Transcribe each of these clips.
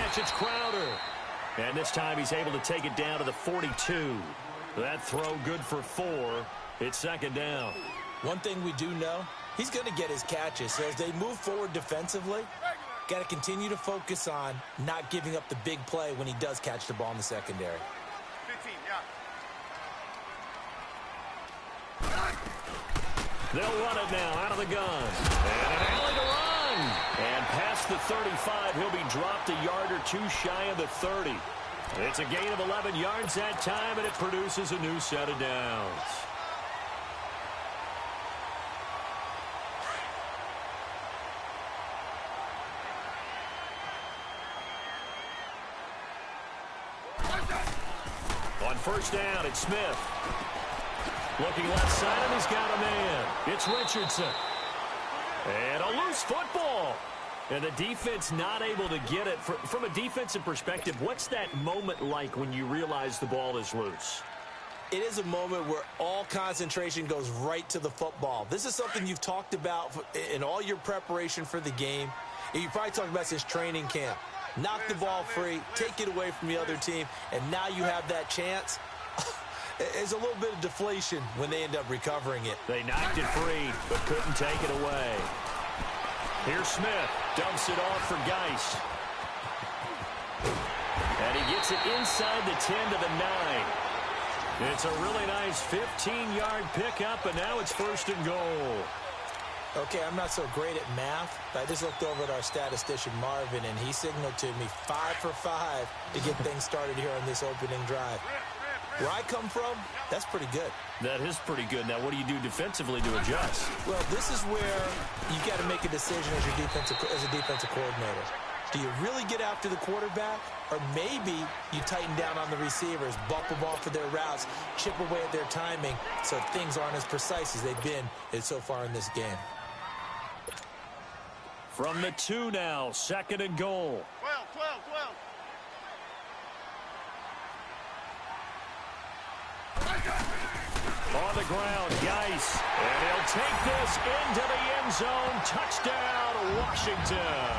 catch, it's Crowder. And this time he's able to take it down to the 42. That throw good for 4. It's second down. One thing we do know, he's going to get his catches. So as they move forward defensively, got to continue to focus on not giving up the big play when he does catch the ball in the secondary. 15, yeah. They'll run it now out of the gun. And an alley to run. And past the 35, he'll be dropped a yard or two shy of the 30. It's a gain of 11 yards that time, and it produces a new set of downs. On first down, it's Smith. Looking left side, and he's got a man. It's Richardson. And a loose football. And the defense not able to get it. From a defensive perspective, what's that moment like when you realize the ball is loose? It is a moment where all concentration goes right to the football. This is something you've talked about in all your preparation for the game. And you probably talked about since training camp. Knock the ball free, take it away from the other team, and now you have that chance. There's a little bit of deflation when they end up recovering it. They knocked it free, but couldn't take it away. Here's Smith. Dumps it off for Geis. And he gets it inside the 10 to the 9. It's a really nice 15-yard pickup, and now it's first and goal. Okay, I'm not so great at math, but I just looked over at our statistician, Marvin, and he signaled to me 5 for 5 to get things started here on this opening drive. Where I come from, that's pretty good. That is pretty good. Now, what do you do defensively to adjust? Well, this is where you got to make a decision as a defensive coordinator. Do you really get after the quarterback, or maybe you tighten down on the receivers, bump them off of their routes, chip away at their timing, so things aren't as precise as they've been so far in this game. From the 2 now, second and goal. 12, 12, 12. On the ground, Geis. And he'll take this into the end zone. Touchdown, Washington.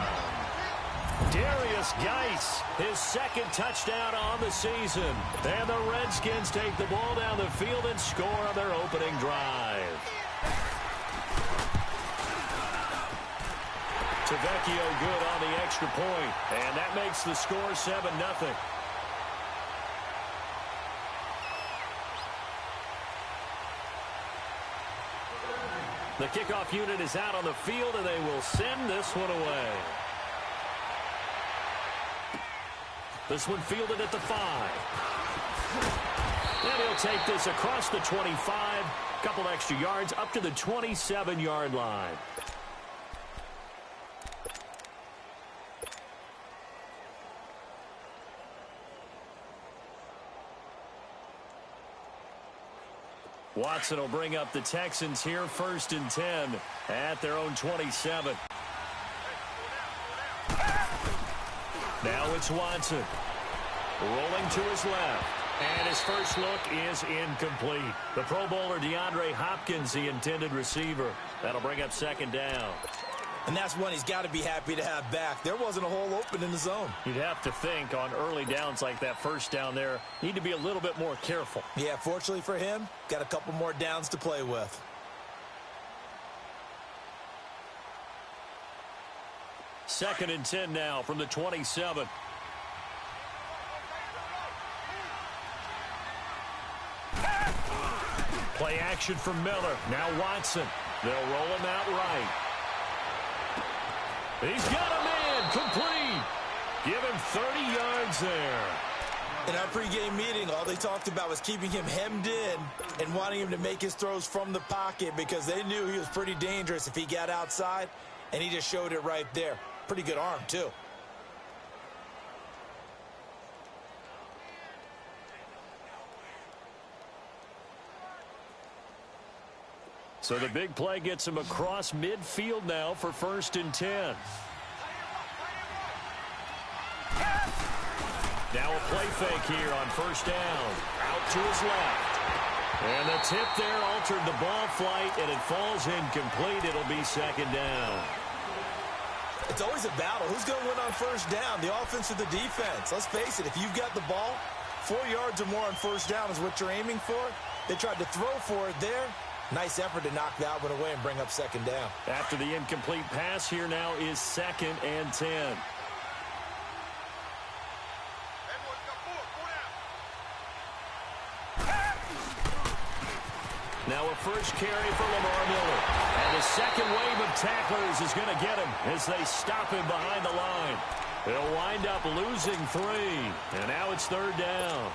Darius Geis, his second touchdown on the season. And the Redskins take the ball down the field and score on their opening drive. Tavecchio good on the extra point, and that makes the score 7-0. The kickoff unit is out on the field, and they will send this one away. This one fielded at the 5. And he'll take this across the 25, couple extra yards up to the 27-yard line. Watson will bring up the Texans here, first and 10 at their own 27. Now it's Watson. Rolling to his left. And his first look is incomplete. The Pro Bowler DeAndre Hopkins, the intended receiver. That'll bring up second down. And that's one he's got to be happy to have back. There wasn't a hole open in the zone. You'd have to think on early downs like that first down there, need to be a little bit more careful. Yeah, fortunately for him, got a couple more downs to play with. Second and 10 now from the 27. Play action from Miller. Now Watson. They'll roll him out right. He's got a man complete. Give him 30 yards there. In our pregame meeting, all they talked about was keeping him hemmed in and wanting him to make his throws from the pocket because they knew he was pretty dangerous if he got outside, and he just showed it right there. Pretty good arm, too. So the big play gets him across midfield now for first and 10. Now a play fake here on first down. Out to his left. And the tip there altered the ball flight, and it falls incomplete. It'll be second down. It's always a battle. Who's going to win on first down, the offense or the defense? Let's face it, if you've got the ball, 4 yards or more on first down is what you're aiming for. They tried to throw for it there. Nice effort to knock that one away and bring up second down. After the incomplete pass, here now is 2nd and 10. Now a first carry for Lamar Miller. And the second wave of tacklers is going to get him as they stop him behind the line. They'll wind up losing 3. And now it's 3rd down.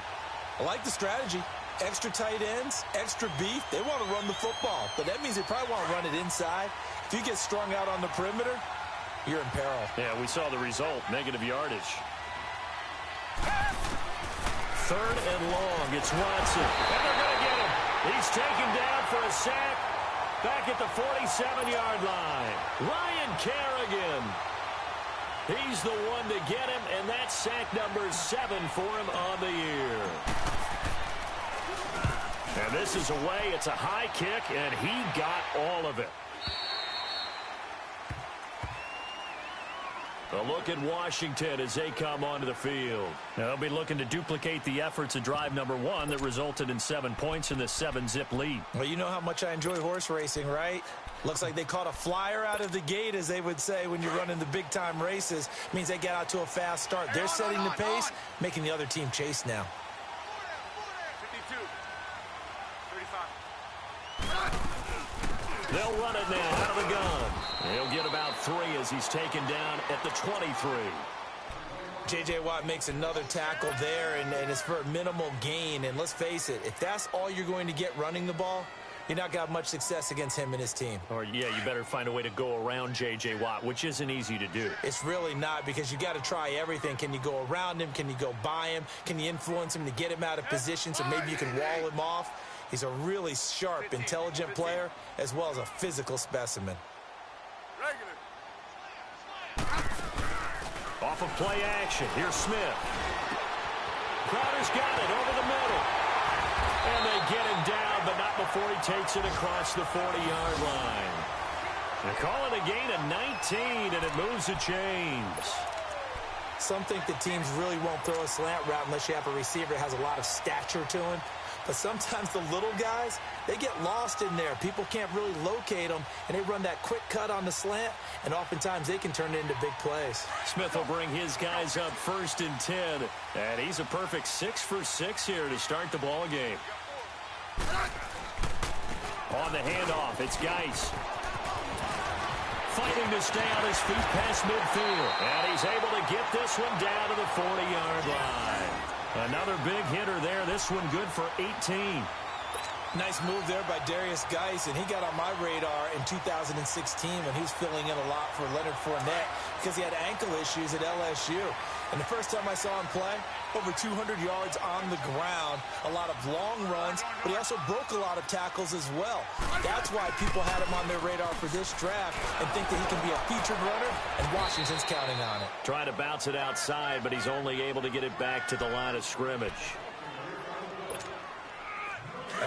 I like the strategy. Extra tight ends, extra beef. They want to run the football, but that means they probably want to run it inside. If you get strung out on the perimeter, you're in peril. Yeah, we saw the result, negative yardage. 3rd and long. It's Watson. And they're going to get him. He's taken down for a sack back at the 47-yard line. Ryan Kerrigan. He's the one to get him, and that's sack number 7 for him on the year. And this is away. It's a high kick, and he got all of it. A look at Washington as they come onto the field. Now, they'll be looking to duplicate the efforts of drive number 1 that resulted in 7 points in the 7-zip lead. Well, you know how much I enjoy horse racing, right? Looks like they caught a flyer out of the gate, as they would say when you're running the big-time races. Means they get out to a fast start. They're setting the pace, making the other team chase now. 52. 35. They'll run it now out of the gun. He'll get about 3 as he's taken down at the 23. J.J. Watt makes another tackle there, and it's for a minimal gain. And let's face it, if that's all you're going to get running the ball, you're not going to have much success against him and his team. Or, yeah, you better find a way to go around J.J. Watt, which isn't easy to do. It's really not, because you got to try everything. Can you go around him? Can you go by him? Can you influence him to get him out of position so maybe you can wall him off? He's a really sharp, intelligent player, as well as a physical specimen. Off of play action, here's Smith. Crowder's got it over the middle. And they get him down, but not before he takes it across the 40-yard line. They call it a gain of 19, and it moves the chains. Some think that teams really won't throw a slant route unless you have a receiver that has a lot of stature to him. But sometimes the little guys, they get lost in there. People can't really locate them, and they run that quick cut on the slant, and oftentimes they can turn it into big plays. Smith will bring his guys up 1st and 10, and he's a perfect 6 for 6 here to start the ball game. On the handoff, it's Geis. Fighting to stay on his feet past midfield, and he's able to get this one down to the 40-yard line. Another big hitter there. This one good for 18. Nice move there by Darius Geis, and he got on my radar in 2016 when he was filling in a lot for Leonard Fournette because he had ankle issues at LSU. And the first time I saw him play, over 200 yards on the ground, a lot of long runs, but he also broke a lot of tackles as well. That's why people had him on their radar for this draft and think that he can be a featured runner, and Washington's counting on it. Trying to bounce it outside, but he's only able to get it back to the line of scrimmage.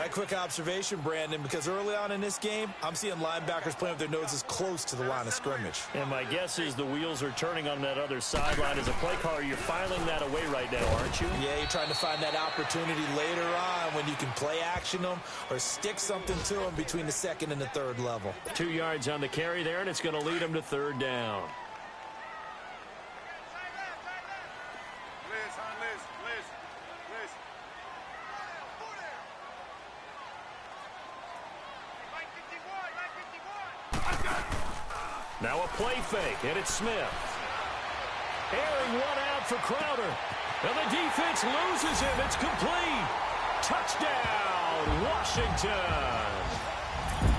A quick observation, Brandon, because early on in this game, I'm seeing linebackers playing with their noses close to the line of scrimmage. And my guess is the wheels are turning on that other sideline. As a play caller, you're filing that away right now, aren't you? Yeah, you're trying to find that opportunity later on when you can play action them or stick something to them between the 2nd and the 3rd level. 2 yards on the carry there, and it's going to lead him to 3rd down. Now a play fake, and it's Smith. Airing one out for Crowder. And the defense loses him. It's complete. Touchdown, Washington.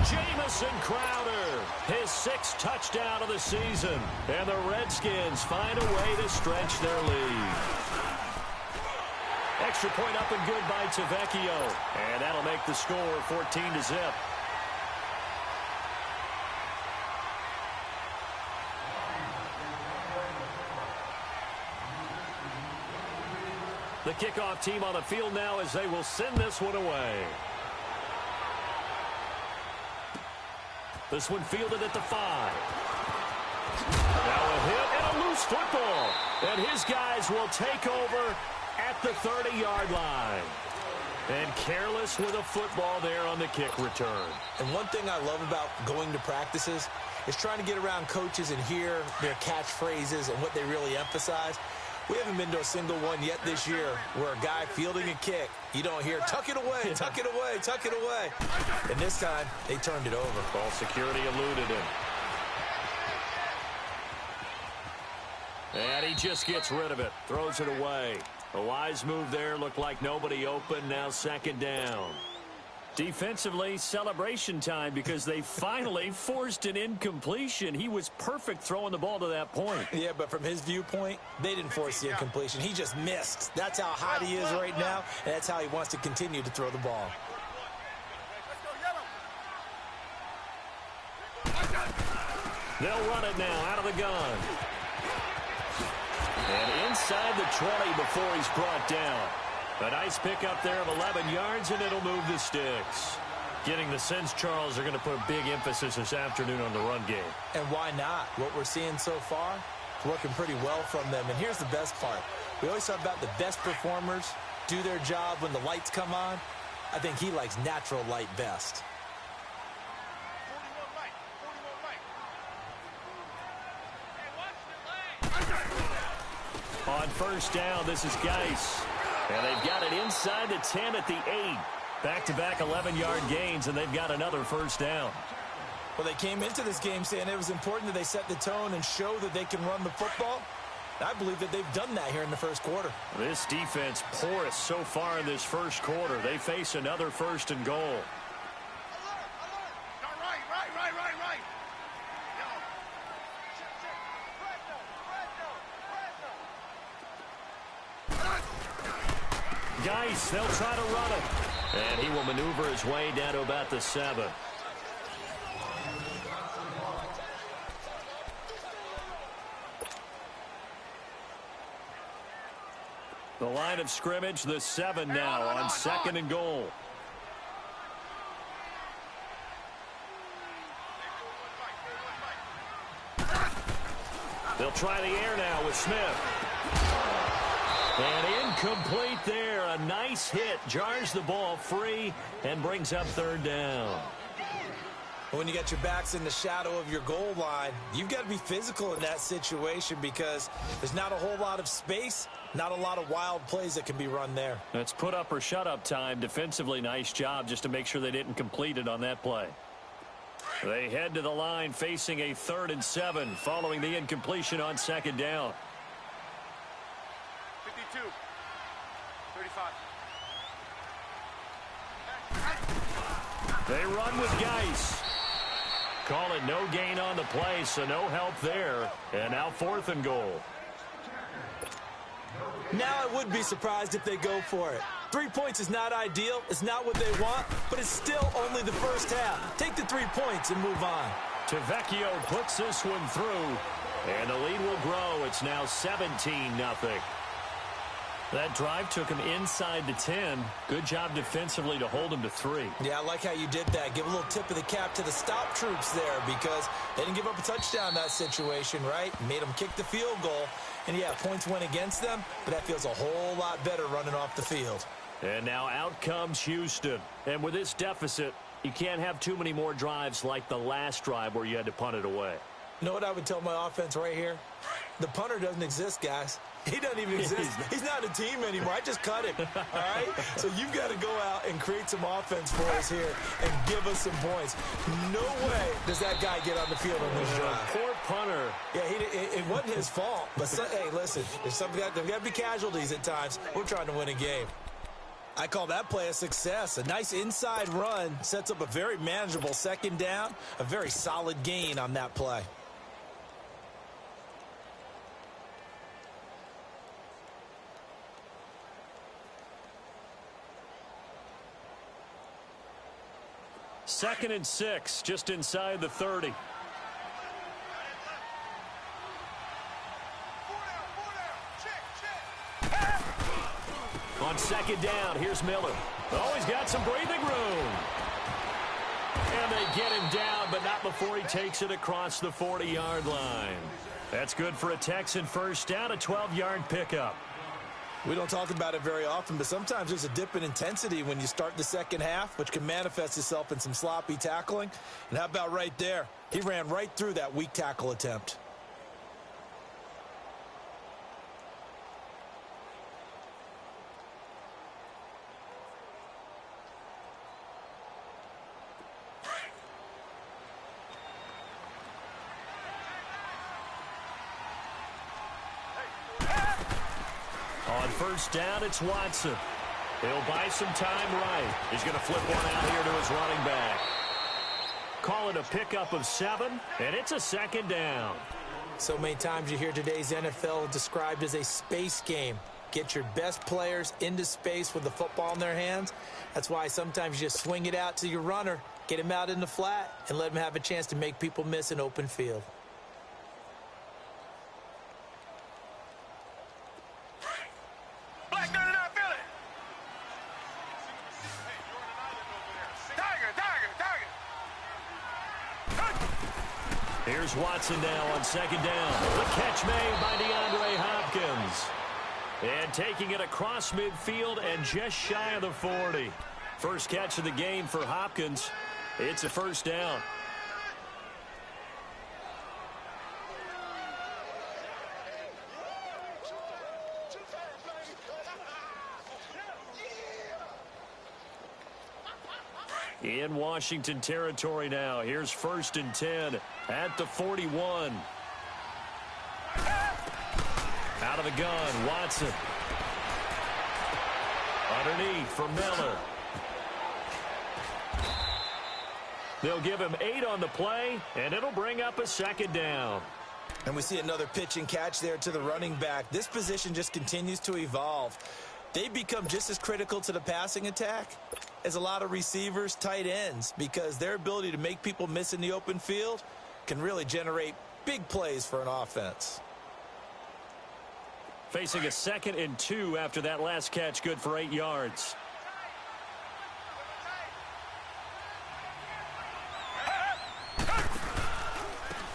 Jamison Crowder, his 6th touchdown of the season. And the Redskins find a way to stretch their lead. Extra point up and good by Tavecchio. And that'll make the score 14-0. The kickoff team on the field now as they will send this one away. This one fielded at the 5. Now a hit. loose football. And his guys will take over at the 30-yard line. And careless with a football there on the kick return. And one thing I love about going to practices is trying to get around coaches and hear their catchphrases and what they really emphasize. We haven't been to a single one yet this year where a guy fielding a kick, you don't hear, tuck it away, tuck it away, tuck it away. And this time, they turned it over. Ball security eluded him. And he just gets rid of it, throws it away. A wise move there, looked like nobody open, now second down. Defensively, celebration time because they finally forced an incompletion. He was perfect throwing the ball to that point. Yeah, but from his viewpoint, they didn't force the incompletion. He just missed. That's how hot he is right now, and that's how he wants to continue to throw the ball. They'll run it now out of the gun. And inside the 20 before he's brought down. A nice pickup there of 11 yards, and it'll move the sticks. Getting the sense, Charles, are going to put a big emphasis this afternoon on the run game. And why not? What we're seeing so far is working pretty well from them. And here's the best part. We always talk about the best performers do their job when the lights come on. I think he likes natural light best. 41 light. On first down, this is Geis. And they've got it inside the 10 at the 8. Back-to-back 11-yard gains, and they've got another first down. Well, they came into this game saying it was important that they set the tone and show that they can run the football. I believe that they've done that here in the first quarter. This defense porous so far in this first quarter. They face another first and goal. Right. Geis, they'll try to run it. And he will maneuver his way down to about the 7. The line of scrimmage, the 7 now on second and goal. They'll try the air now with Smith. And incomplete there. A nice hit. Jars the ball free and brings up third down. When you got your backs in the shadow of your goal line, you've got to be physical in that situation because there's not a whole lot of space, not a lot of wild plays that can be run there. That's put up or shut up time. Defensively, nice job just to make sure they didn't complete it on that play. They head to the line facing a 3rd and 7 following the incompletion on second down. 52. 35. They run with Geis. Call it no gain on the play, so no help there. And now 4th and goal. Now I would be surprised if they go for it. 3 points is not ideal. It's not what they want, but it's still only the first half. Take the 3 points and move on. Tavecchio puts this one through, and the lead will grow. It's now 17-0. That drive took him inside the 10. Good job defensively to hold him to 3. Yeah, I like how you did that. Give a little tip of the cap to the stop troops there because they didn't give up a touchdown in that situation, right? Made them kick the field goal. And, yeah, points went against them, but that feels a whole lot better running off the field. And now out comes Houston. And with this deficit, you can't have too many more drives like the last drive where you had to punt it away. You know what I would tell my offense right here? The punter doesn't exist, guys. He doesn't even exist. He's not a team anymore. I just cut him, all right? So you've got to go out and create some offense for us here and give us some points. No way does that guy get on the field on this drive. Poor punter. Yeah, it wasn't his fault. But, hey, listen, there's got to be casualties at times. We're trying to win a game. I call that play a success. A nice inside run sets up a very manageable second down, a very solid gain on that play. Second and 6, just inside the 30. On second down, here's Miller. Oh, he's got some breathing room. And they get him down, but not before he takes it across the 40-yard line. That's good for a Texan first down, a 12-yard pickup. We don't talk about it very often, but sometimes there's a dip in intensity when you start the second half, which can manifest itself in some sloppy tackling. And how about right there? He ran right through that weak tackle attempt. On first down, it's Watson. He'll buy some time right. He's going to flip one out here to his running back. Call it a pickup of 7, and it's a second down. So many times you hear today's NFL described as a space game. Get your best players into space with the football in their hands. That's why sometimes you just swing it out to your runner, get him out in the flat, and let him have a chance to make people miss an open field. Here's Watson now on second down. The catch made by DeAndre Hopkins. And taking it across midfield and just shy of the 40. First catch of the game for Hopkins. It's a first down. In Washington territory now. Here's 1st and 10 at the 41. Out of the gun, Watson. Underneath for Miller. They'll give him 8 on the play, and it'll bring up a second down. And we see another pitch and catch there to the running back. This position just continues to evolve. They become just as critical to the passing attack as a lot of receivers, tight ends, because their ability to make people miss in the open field can really generate big plays for an offense. Facing a 2nd and 2 after that last catch, good for 8 yards.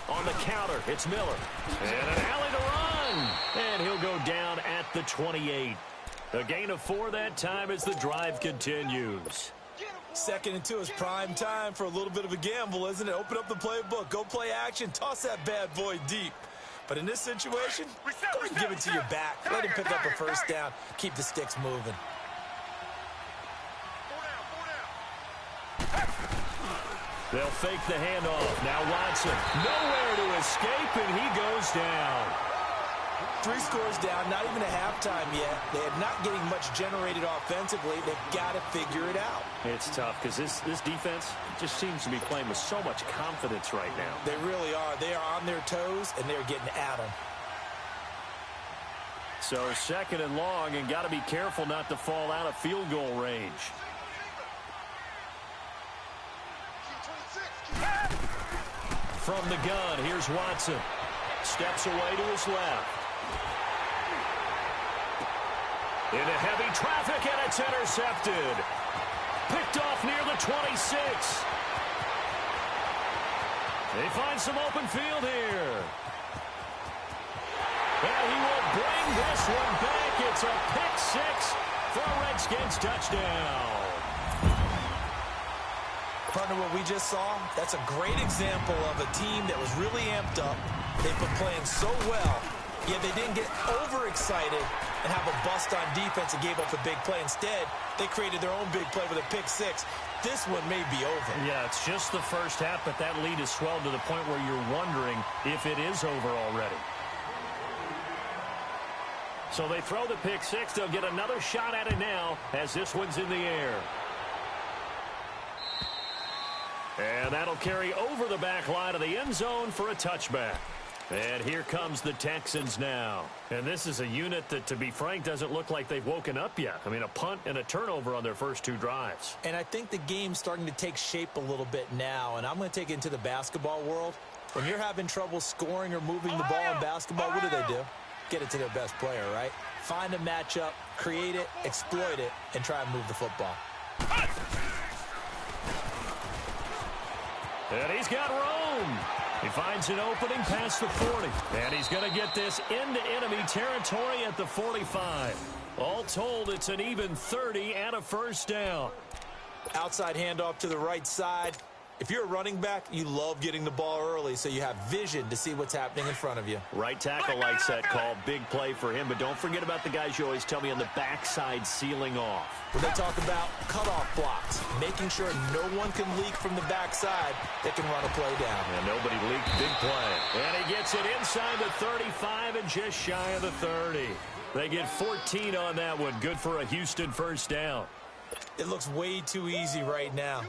On the counter, it's Miller. And an alley to run. And he'll go down at the 28. A gain of 4 that time as the drive continues. 2nd and 2 is prime time for a little bit of a gamble, isn't it? Open up the playbook, go play action, toss that bad boy deep. But in this situation, go and give it to your back. Let him pick up a first down. Keep the sticks moving. They'll fake the handoff. Now Watson, nowhere to escape, and he goes down. 3 scores down, not even a halftime yet. They are not getting much generated offensively. They've got to figure it out. It's tough because this defense just seems to be playing with so much confidence right now. They really are. They are on their toes, and they're getting at them. So 2nd and long, and got to be careful not to fall out of field goal range. From the gun, here's Watson. Steps away to his left. Into heavy traffic, and it's intercepted. Picked off near the 26. They find some open field here. And he will bring this one back. It's a pick 6 for a Redskins touchdown. Partner, what we just saw, that's a great example of a team that was really amped up. They've been playing so well, yet they didn't get overexcited and have a bust on defense and gave up a big play. Instead, they created their own big play with a pick 6. This one may be over. Yeah, it's just the first half, but that lead is swelled to the point where you're wondering if it is over already. So they throw the pick 6. They'll get another shot at it now as this one's in the air. And that'll carry over the back line of the end zone for a touchback. And here comes the Texans now. And this is a unit that, to be frank, doesn't look like they've woken up yet. I mean, a punt and a turnover on their first 2 drives. And I think the game's starting to take shape a little bit now. And I'm going to take it into the basketball world. When you're having trouble scoring or moving the ball in basketball, what do? Get it to their best player, right? Find a matchup, create it, exploit it, and try and move the football. And he's got room. He finds an opening past the 40. And he's going to get this into enemy territory at the 45. All told, it's an even 30 and a first down. Outside handoff to the right side. If you're a running back, you love getting the ball early so you have vision to see what's happening in front of you. Right tackle likes that call. Big play for him. But don't forget about the guys you always tell me on the backside sealing off. When they talk about cutoff blocks, making sure no one can leak from the backside, they can run a play down. And nobody leaked. Big play. And he gets it inside the 35 and just shy of the 30. They get 14 on that one. Good for a Houston first down. It looks way too easy right now.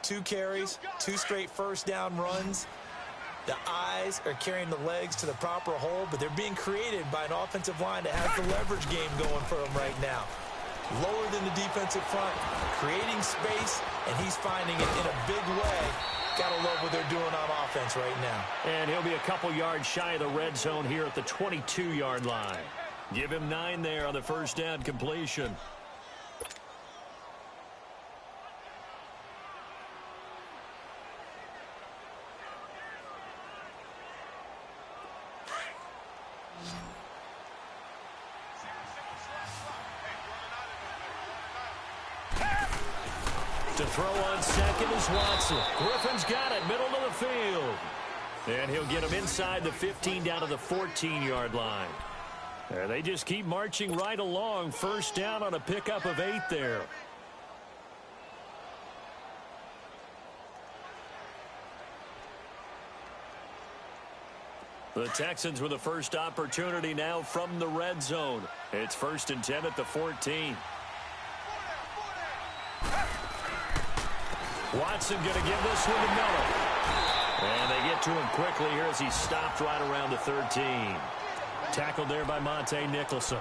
2 carries, 2 straight first down runs. The eyes are carrying the legs to the proper hole, but they're being created by an offensive line that has the leverage game going for them right now. Lower than the defensive front, creating space, and he's finding it in a big way. Gotta love what they're doing on offense right now. And he'll be a couple yards shy of the red zone here at the 22-yard line. Give him 9 there on the first down completion. To throw on second is Watson. Griffin's got it, middle of the field. And he'll get him inside the 15 down to the 14-yard line. There, they just keep marching right along. First down on a pickup of 8 there. The Texans with the first opportunity now from the red zone. It's 1st and 10 at the 14. Watson going to give this one to Miller. And they get to him quickly here as he stopped right around the 13. Tackled there by Monte Nicholson.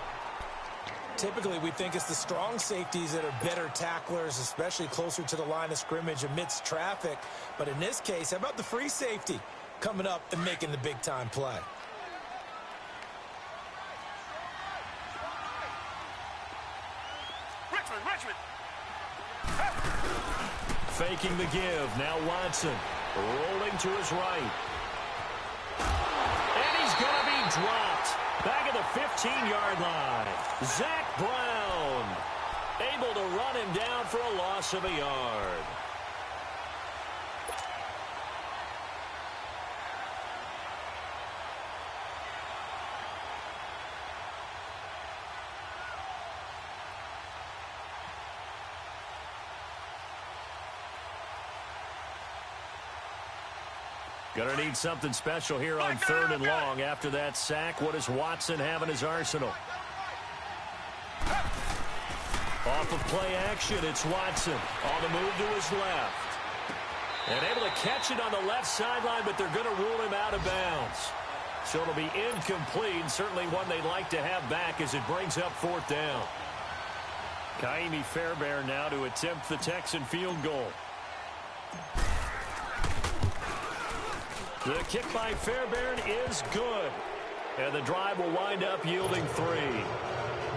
Typically, we think it's the strong safeties that are better tacklers, especially closer to the line of scrimmage amidst traffic. But in this case, how about the free safety coming up and making the big-time play? Richmond. Faking the give. Now Watson rolling to his right. And he's going to be dropped. Back at the 15-yard line. Zach Brown able to run him down for a loss of a yard. Going to need something special here on 3rd and long. After that sack, what does Watson have in his arsenal? Off of play action, it's Watson on the move to his left. And able to catch it on the left sideline, but they're going to rule him out of bounds. So it'll be incomplete, certainly one they'd like to have back as it brings up 4th down. Kaimi Fairbairn now to attempt the Texan field goal. The kick by Fairbairn is good. And the drive will wind up yielding 3.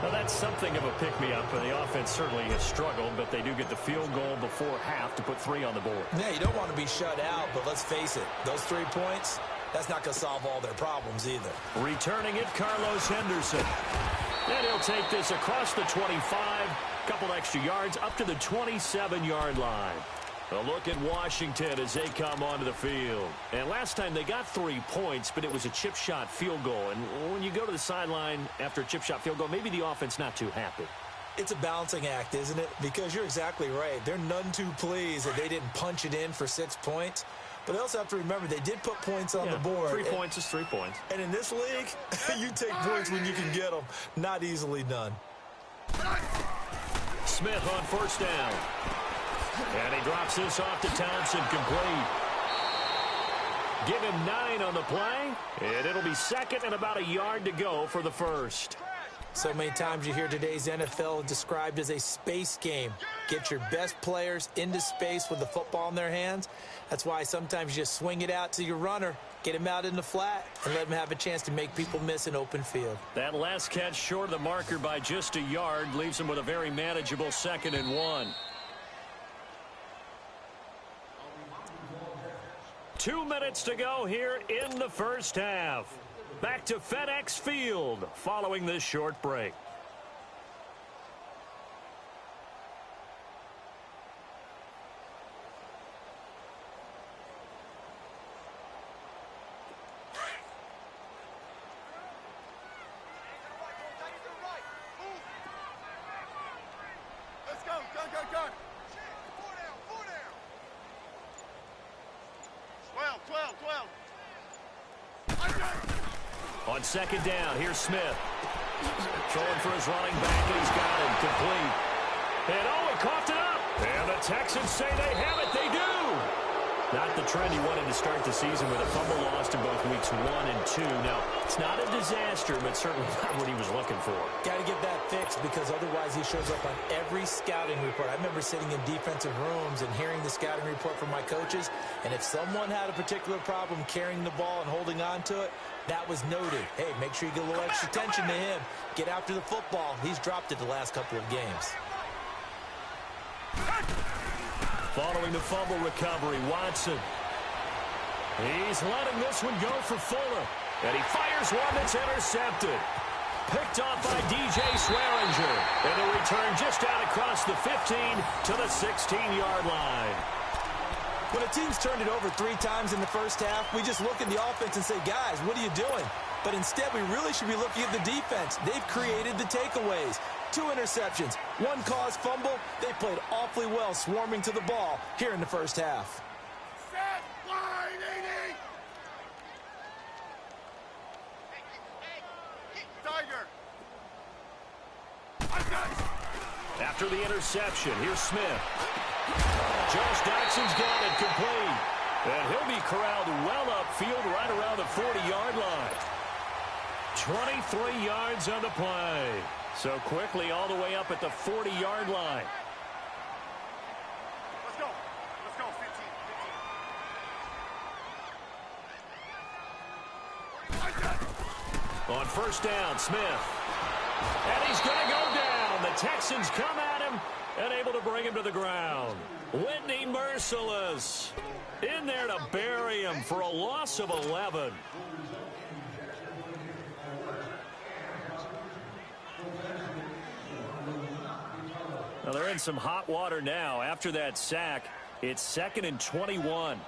Now, that's something of a pick-me-up. The offense certainly has struggled, but they do get the field goal before half to put 3 on the board. Yeah, you don't want to be shut out, but let's face it, those 3 points, that's not going to solve all their problems either. Returning it, Carlos Henderson. And he'll take this across the 25, couple extra yards, up to the 27-yard line. A look at Washington as they come onto the field. And last time they got 3 points, but it was a chip shot field goal. And when you go to the sideline after a chip shot field goal, maybe the offense not too happy. It's a balancing act, isn't it? Because you're exactly right. They're none too pleased that they didn't punch it in for 6 points. But they also have to remember they did put points on the board. 3 points is 3 points. And in this league, you take points when you can get them. Not easily done. Smith on 1st down. And he drops this off to Thompson, complete. Give him 9 on the play, and it'll be 2nd and about a yard to go for the 1st. So many times you hear today's NFL described as a space game. Get your best players into space with the football in their hands. That's why sometimes you just swing it out to your runner, get him out in the flat, and let him have a chance to make people miss an open field. That last catch short of the marker by just a yard leaves him with a very manageable 2nd and 1. 2 minutes to go here in the first half. Back to FedEx Field following this short break. Let's go, go. 12. On second down, here's Smith. Throwing for his running back, and he's got him complete. And he coughed it up. And the Texans say they have it. They do. Not the trend he wanted to start the season with a fumble lost in both weeks 1 and 2. Now, it's not a disaster, but certainly not what he was looking for. Got to get that fixed because otherwise he shows up on every scouting report. I remember sitting in defensive rooms and hearing the scouting report from my coaches, and if someone had a particular problem carrying the ball and holding on to it, that was noted. Hey, make sure you get a little extra attention to him. Get after the football. He's dropped it the last couple of games. Following the fumble recovery, Watson. He's letting this one go for Fuller. And he fires one that's intercepted. Picked off by DJ Swearinger. And the return just out across the 15 to the 16-yard line. When a team's turned it over 3 times in the first half, we just look at the offense and say, guys, what are you doing? But instead, we really should be looking at the defense. They've created the takeaways. 2 interceptions, 1 caused fumble. They played awfully well swarming to the ball here in the first half. Set, line, 80. Tiger. After the interception, here's Smith. Josh Doxson's got it complete. And he'll be corralled well upfield right around the 40-yard line. 23 yards on the play. So quickly all the way up at the 40-yard line. Let's go, 15. On first down, Smith. And he's going to go down. The Texans come at him and able to bring him to the ground. Whitney Merciless in there to bury him for a loss of 11. Now they're in some hot water now. After that sack, it's 2nd and 21.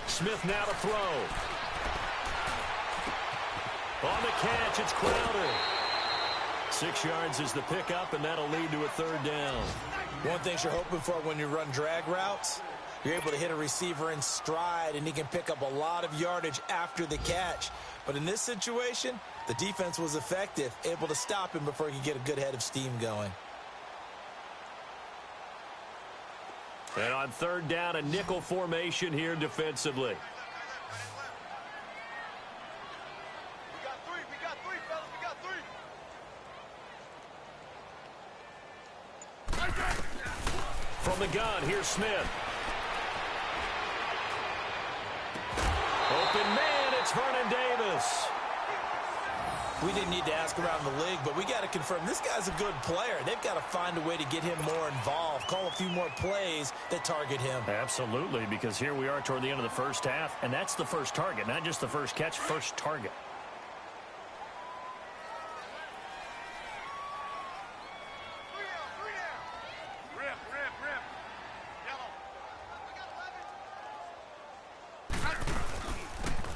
Smith now to throw. On the catch, it's Crowder. 6 yards is the pickup, and that'll lead to a 3rd down. One thing you're hoping for when you run drag routes, you're able to hit a receiver in stride, and he can pick up a lot of yardage after the catch. But in this situation, the defense was effective, able to stop him before he could get a good head of steam going. And on 3rd down, a nickel formation here defensively. We got three, fellas. We got 3. From the gun, here's Smith. Open man, it's Vernon Davis. We didn't need to ask around the league, but we got to confirm this guy's a good player. They've got to find a way to get him more involved, call a few more plays that target him. Absolutely, because here we are toward the end of the first half, and that's the first target, not just the first catch, first target. Rip. Yellow.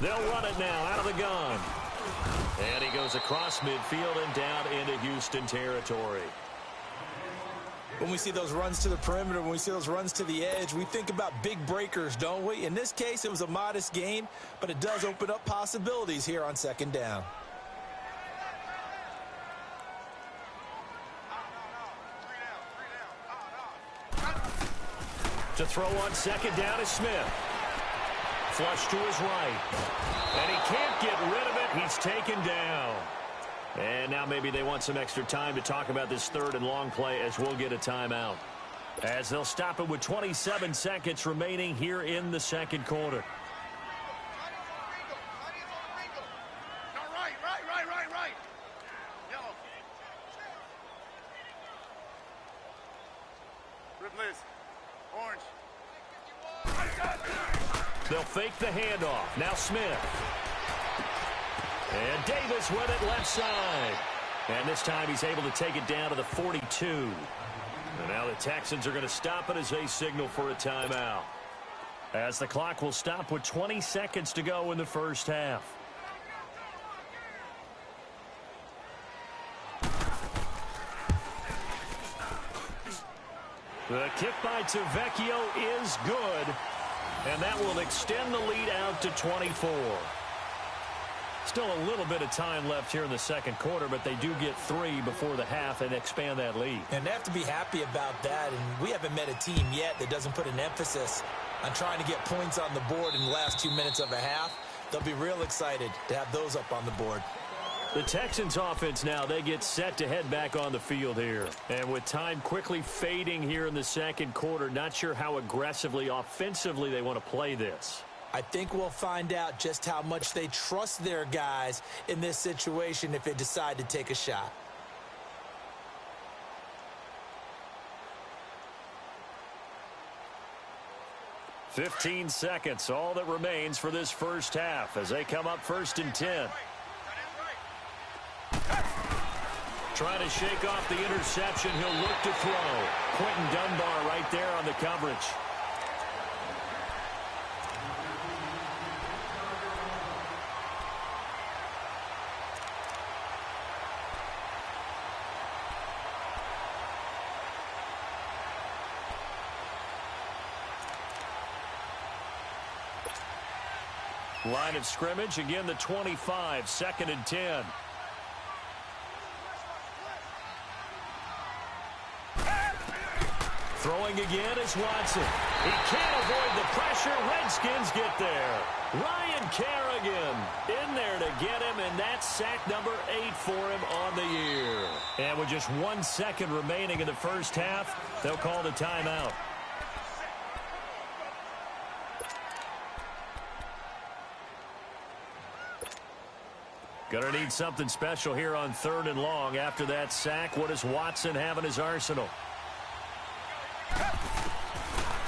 They'll run it now out of the gun. And he goes across midfield and down into Houston territory. When we see those runs to the perimeter, when we see those runs to the edge, we think about big breakers, don't we? In this case, it was a modest gain, but it does open up possibilities here on 2nd down. To throw on 2nd down is Smith. Flush to his right. And he can't get rid of it. He's taken down. And now maybe they want some extra time to talk about this 3rd and long play as we'll get a timeout. As they'll stop it with 27 seconds remaining here in the 2nd quarter. Right. Yellow. Liz. Orange. They'll fake the handoff. Now Smith. And Davis with it left side. And this time he's able to take it down to the 42. And now the Texans are going to stop it as they signal for a timeout. As the clock will stop with 20 seconds to go in the first half. The kick by Tavecchio is good. And that will extend the lead out to 24. Still a little bit of time left here in the second quarter, but they do get 3 before the half and expand that lead. And they have to be happy about that. And we haven't met a team yet that doesn't put an emphasis on trying to get points on the board in the last 2 minutes of a half. They'll be real excited to have those up on the board. The Texans offense now, they get set to head back on the field here. And with time quickly fading here in the second quarter, not sure how aggressively, offensively they want to play this. I think we'll find out just how much they trust their guys in this situation if they decide to take a shot. "15 seconds, all that remains for this first half as they come up 1st and 10. Trying to shake off the interception. He'll look to throw. Quentin Dunbar right there on the coverage. Line of scrimmage, again the 25, 2nd and 10. Throwing again is Watson. He can't avoid the pressure. Redskins get there. Ryan Kerrigan in there to get him, and that's sack number 8 for him on the year. And with just 1 second remaining in the first half, they'll call the timeout. Gonna need something special here on 3rd and long. After that sack, what does Watson have in his arsenal?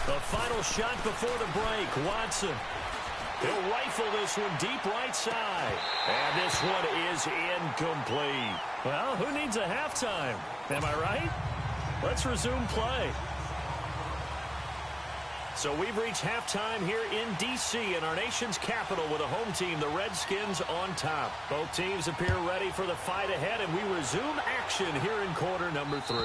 The final shot before the break. Watson. He'll rifle this one deep right side. And this one is incomplete. Well, who needs a halftime? Am I right? Let's resume play. So we've reached halftime here in D.C. in our nation's capital with a home team, the Redskins, on top. Both teams appear ready for the fight ahead, and we resume action here in quarter number 3.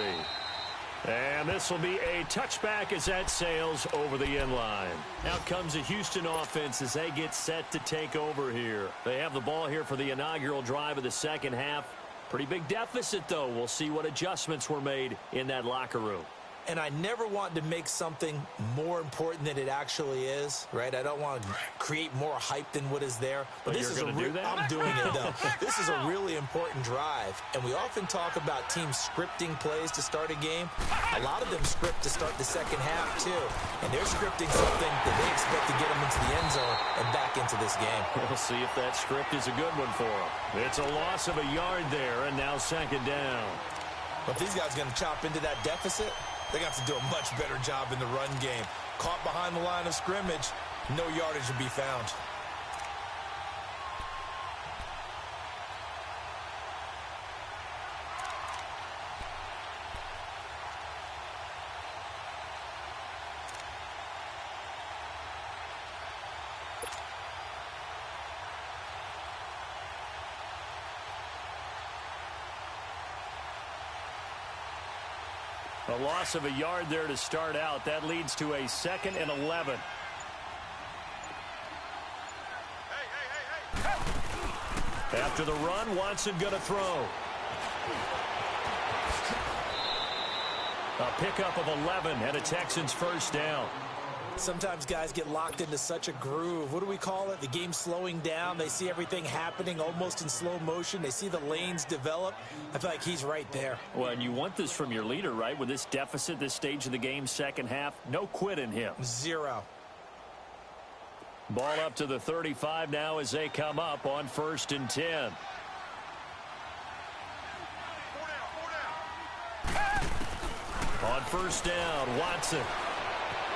And this will be a touchback as that sails over the end line. Out comes the Houston offense as they get set to take over here. They have the ball here for the inaugural drive of the second half. Pretty big deficit, though. We'll see what adjustments were made in that locker room. And I never want to make something more important than it actually is, right? I don't want to create more hype than what is there. But this is going to do that? I'm doing it, though. This is a really important drive. And we often talk about teams scripting plays to start a game. A lot of them script to start the second half, too. And they're scripting something that they expect to get them into the end zone and back into this game. We'll see if that script is a good one for them. It's a loss of a yard there, and now 2nd down. But if these guys are going to chop into that deficit, they got to do a much better job in the run game. Caught behind the line of scrimmage, no yardage to be found. A loss of a yard there to start out. That leads to a 2nd and 11. After the run, Watson going to throw. A pickup of 11 and a Texans first down. Sometimes guys get locked into such a groove. What do we call it? The game's slowing down. They see everything happening almost in slow motion. They see the lanes develop. I feel like he's right there. Well, and you want this from your leader, right? With this deficit, this stage of the game, second half, no quit in him. 0. Ball up to the 35 now as they come up on 1st and 10. On first down, Watson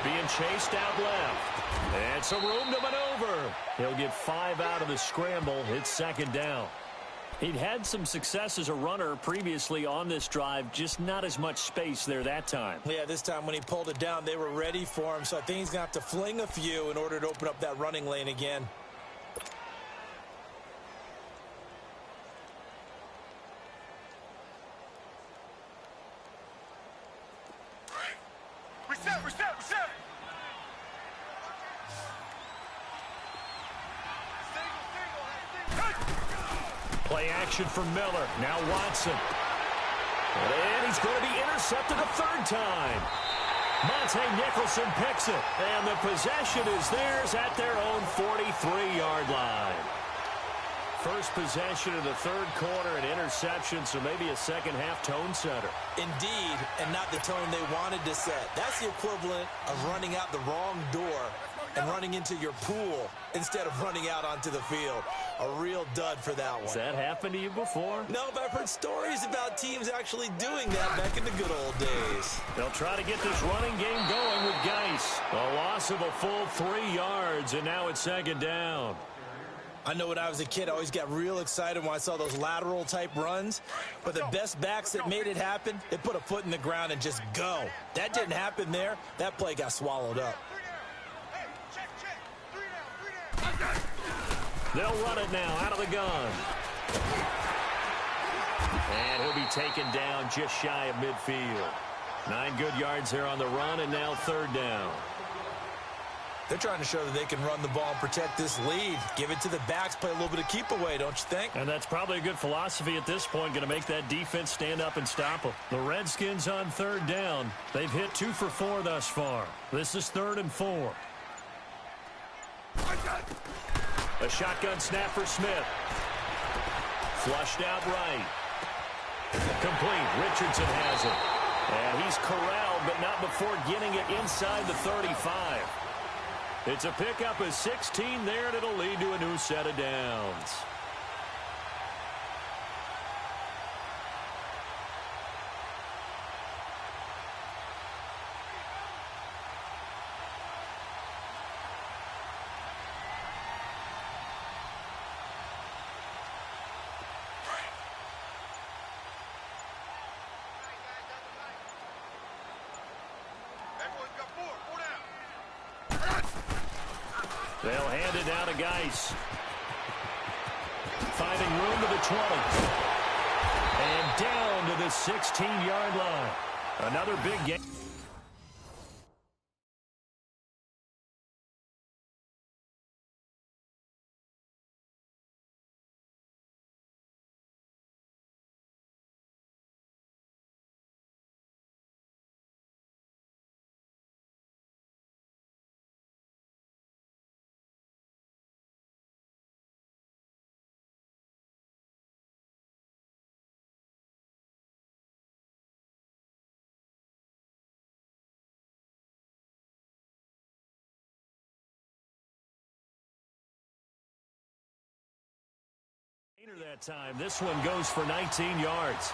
being chased out left. And some room to maneuver. He'll get 5 out of the scramble. It's second down. He'd had some success as a runner previously on this drive, just not as much space there that time. Yeah, this time when he pulled it down, they were ready for him, so I think he's going to have to fling a few in order to open up that running lane again. Reset, reset, reset. Play action for Miller. Now Watson. And he's going to be intercepted a third time. Monte Nicholson picks it. And the possession is theirs at their own 43-yard line. First possession of the third quarter, an interception, so maybe a second-half tone setter. Indeed, and not the tone they wanted to set. That's the equivalent of running out the wrong door and running into your pool instead of running out onto the field. A real dud for that one. Has that happened to you before? No, but I've heard stories about teams actually doing that back in the good old days. They'll try to get this running game going with Geis. A loss of a full 3 yards, and now it's second down. I know when I was a kid, I always got real excited when I saw those lateral-type runs. But the best backs that made it happen, they put a foot in the ground and just go. That didn't happen there. That play got swallowed up. Hey, check, check. 3 down, 3 down. They'll run it now out of the gun. And he'll be taken down just shy of midfield. 9 good yards there on the run, and now third down. They're trying to show that they can run the ball and protect this lead. Give it to the backs, play a little bit of keep away, don't you think? And that's probably a good philosophy at this point, going to make that defense stand up and stop them. The Redskins on third down. They've hit 2 for 4 thus far. This is 3rd and 4. A shotgun snap for Smith. Flushed out right. Complete. Richardson has it. And he's corralled, but not before getting it inside the 35. It's a pickup of 16 there, and it'll lead to a new set of downs. Everyone's got 4 down. They'll hand it down to Geis. Finding room to the 20. And down to the 16-yard line. Another big game. That time. This one goes for 19 yards.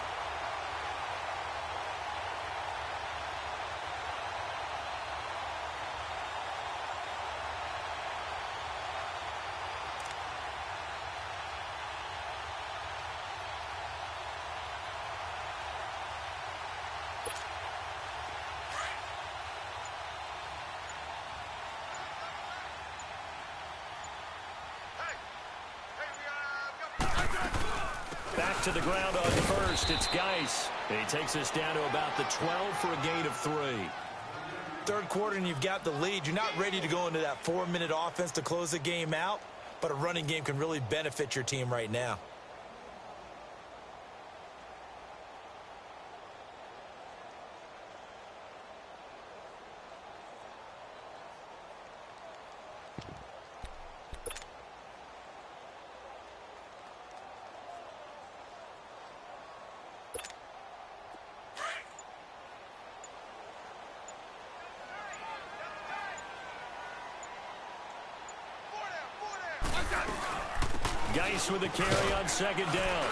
Back to the ground on first. It's Geis. He takes us down to about the 12 for a gain of 3. Third quarter and you've got the lead. You're not ready to go into that 4-minute offense to close the game out, but a running game can really benefit your team right now. Geis with the carry on second down.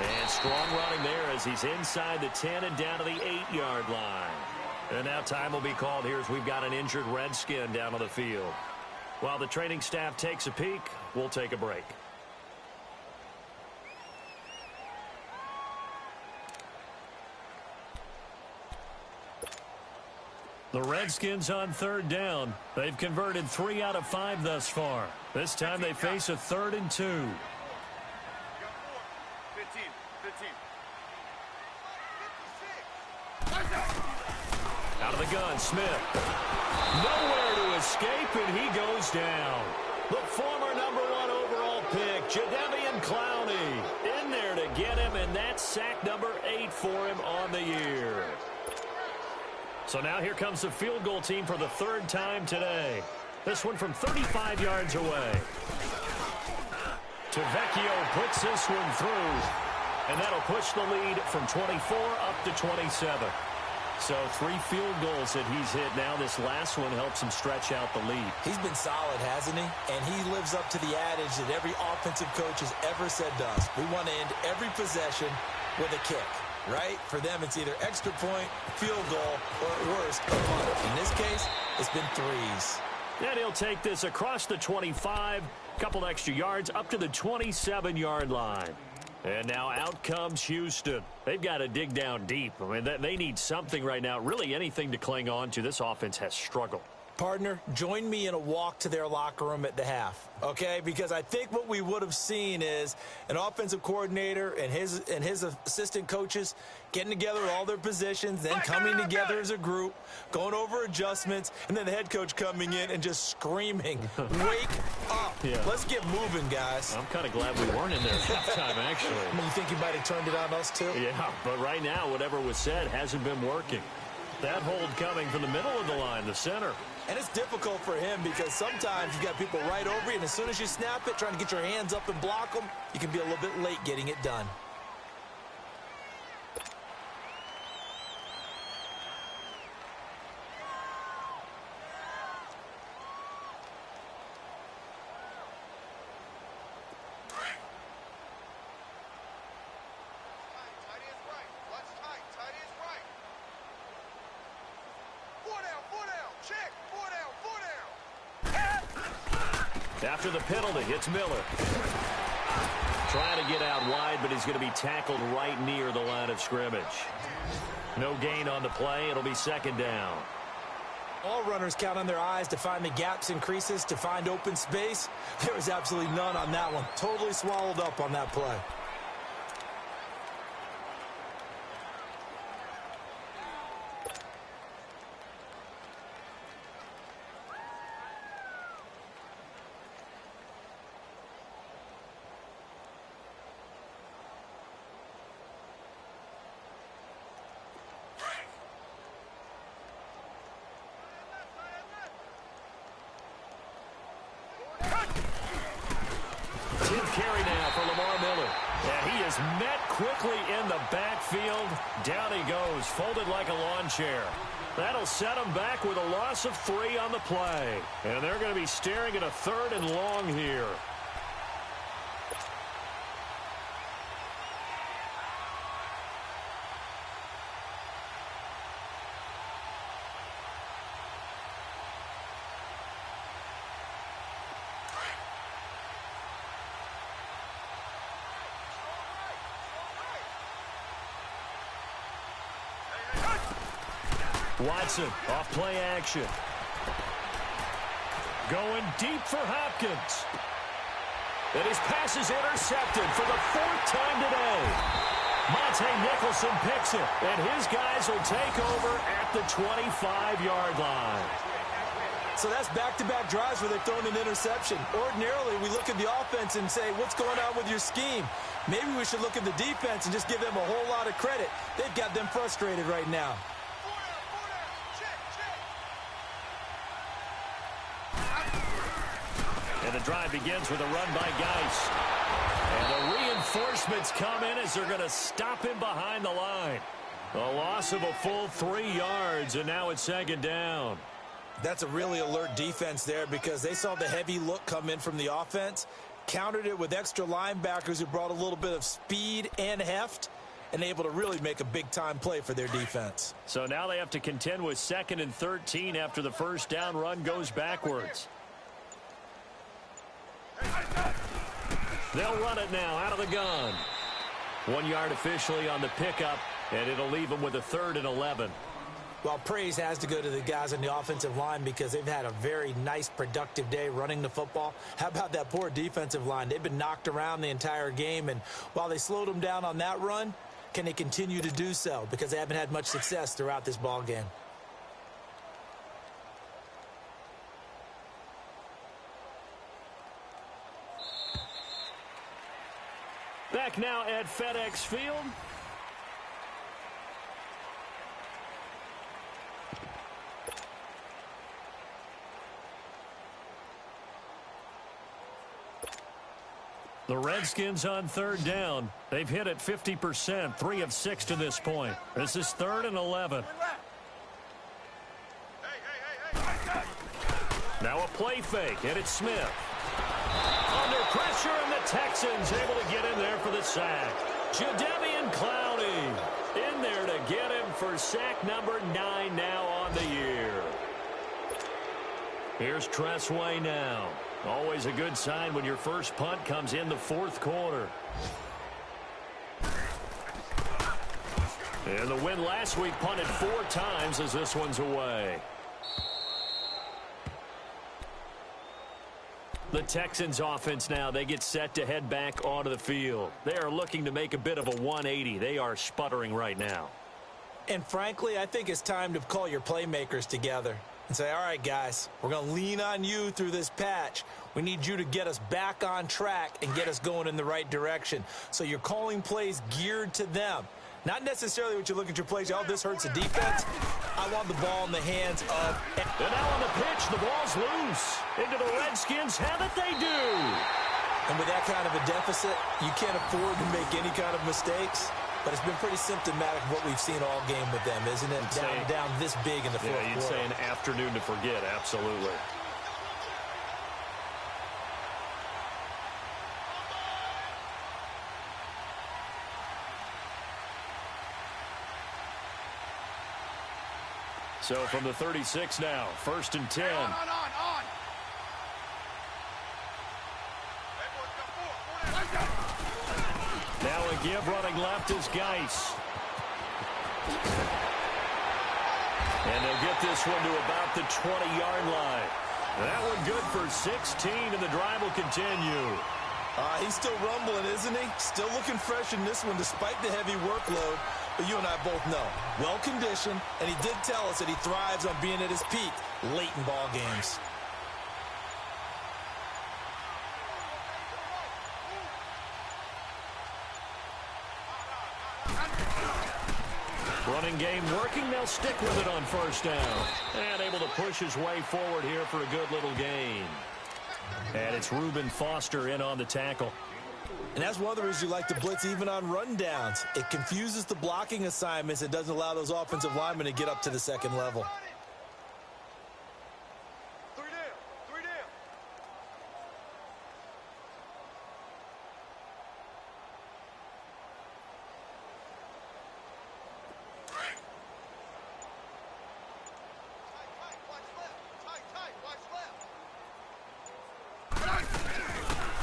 And strong running there as he's inside the 10 and down to the 8-yard line. And now time will be called here as we've got an injured Redskin down on the field. While the training staff takes a peek, we'll take a break. The Redskins on third down. They've converted 3 out of 5 thus far. This time they face a 3rd and 2. 15, 15. Out of the gun, Smith. Nowhere to escape, and he goes down. The former number 1 overall pick, Jadeveon Clowney, in there to get him, and that's sack number 8 for him on the year. So now here comes the field goal team for the 3rd time today. This one from 35 yards away. Tavecchio puts this one through, and that'll push the lead from 24 up to 27. So 3 field goals that he's hit now. This last one helps him stretch out the lead. He's been solid, hasn't he? And he lives up to the adage that every offensive coach has ever said to us. We want to end every possession with a kick, right? For them, it's either extra point, field goal, or at worst, a punt. In this case, it's been 3s. And he'll take this across the 25, couple extra yards up to the 27-yard line. And now out comes Houston. They've got to dig down deep. I mean, they need something right now, really anything to cling on to. This offense has struggled. Partner, join me in a walk to their locker room at the half, okay? Because I think what we would have seen is an offensive coordinator and his assistant coaches getting together all their positions, then coming together as a group, going over adjustments, and then the head coach coming in and just screaming, wake up. Yeah. Let's get moving, guys. I'm kind of glad we weren't in there at halftime, actually. I mean, you think he might have turned it on us, too? Yeah, but right now, whatever was said hasn't been working. That hold coming from the middle of the line, the center. And it's difficult for him because sometimes you got people right over you, and as soon as you snap it, trying to get your hands up and block them, you can be a little bit late getting it done. After the penalty, it's Miller. Trying to get out wide, but he's going to be tackled right near the line of scrimmage. No gain on the play. It'll be second down. All runners count on their eyes to find the gaps and creases, to find open space. There was absolutely none on that one. Totally swallowed up on that play. Met quickly in the backfield. Down he goes, folded like a lawn chair. That'll set him back with a loss of 3 on the play. And they're going to be staring at a 3rd and long here. Watson, off play action. Going deep for Hopkins. And his pass is intercepted for the 4th time today. Monte Nicholson picks it, and his guys will take over at the 25-yard line. So that's back-to-back drives where they've thrown an interception. Ordinarily, we look at the offense and say, what's going on with your scheme? Maybe we should look at the defense and just give them a whole lot of credit. They've got them frustrated right now. And the drive begins with a run by Geis. And the reinforcements come in as they're going to stop him behind the line. A loss of a full 3 yards, and now it's second down. That's a really alert defense there because they saw the heavy look come in from the offense, countered it with extra linebackers who brought a little bit of speed and heft, and able to really make a big-time play for their defense. So now they have to contend with 2nd and 13 after the first down run goes backwards. They'll run it now out of the gun. 1 yard officially on the pickup, and it'll leave them with a 3rd and 11. Well, praise has to go to the guys on the offensive line because they've had a very nice, productive day running the football. How about that poor defensive line? They've been knocked around the entire game, and while they slowed them down on that run, can they continue to do so? Because they haven't had much success throughout this ball game. Back now at FedEx Field. The Redskins on 3rd down. They've hit it 50%, 3 of 6 to this point. This is 3rd and 11. Now a play fake, and it's Smith. Under pressure, and the Texans able to get in there for the sack. Jadeveon Clowney in there to get him for sack number 9 now on the year. Here's Tressway now. Always a good sign when your first punt comes in the 4th quarter. And the win last week punted 4 times as this one's away. The Texans offense now, they get set to head back onto the field. They are looking to make a bit of a 180. They are sputtering right now. And frankly, I think it's time to call your playmakers together and say, all right, guys, we're going to lean on you through this patch. We need you to get us back on track and get us going in the right direction. So you're calling plays geared to them. Not necessarily what you look at your plays, oh, this hurts the defense. I want the ball in the hands of... And now on the pitch, the ball's loose. Into the Redskins, have it they do. And with that kind of a deficit, you can't afford to make any kind of mistakes. But it's been pretty symptomatic of what we've seen all game with them, isn't it? Down this big in the fourth quarter. You'd say an afternoon to forget, absolutely. So from the 36 now, 1st and 10. On. Now a give running left is Geis. And they'll get this one to about the 20-yard line. That one good for 16, and the drive will continue. He's still rumbling, isn't he? Still looking fresh in this one despite the heavy workload. But you and I both know, well-conditioned, and he did tell us that he thrives on being at his peak late in ball games. Running game working. They'll stick with it on 1st down. And able to push his way forward here for a good little gain. And it's Reuben Foster in on the tackle. And that's one of the reasons you like to blitz even on rundowns. It confuses the blocking assignments. It doesn't allow those offensive linemen to get up to the second level. 3 down.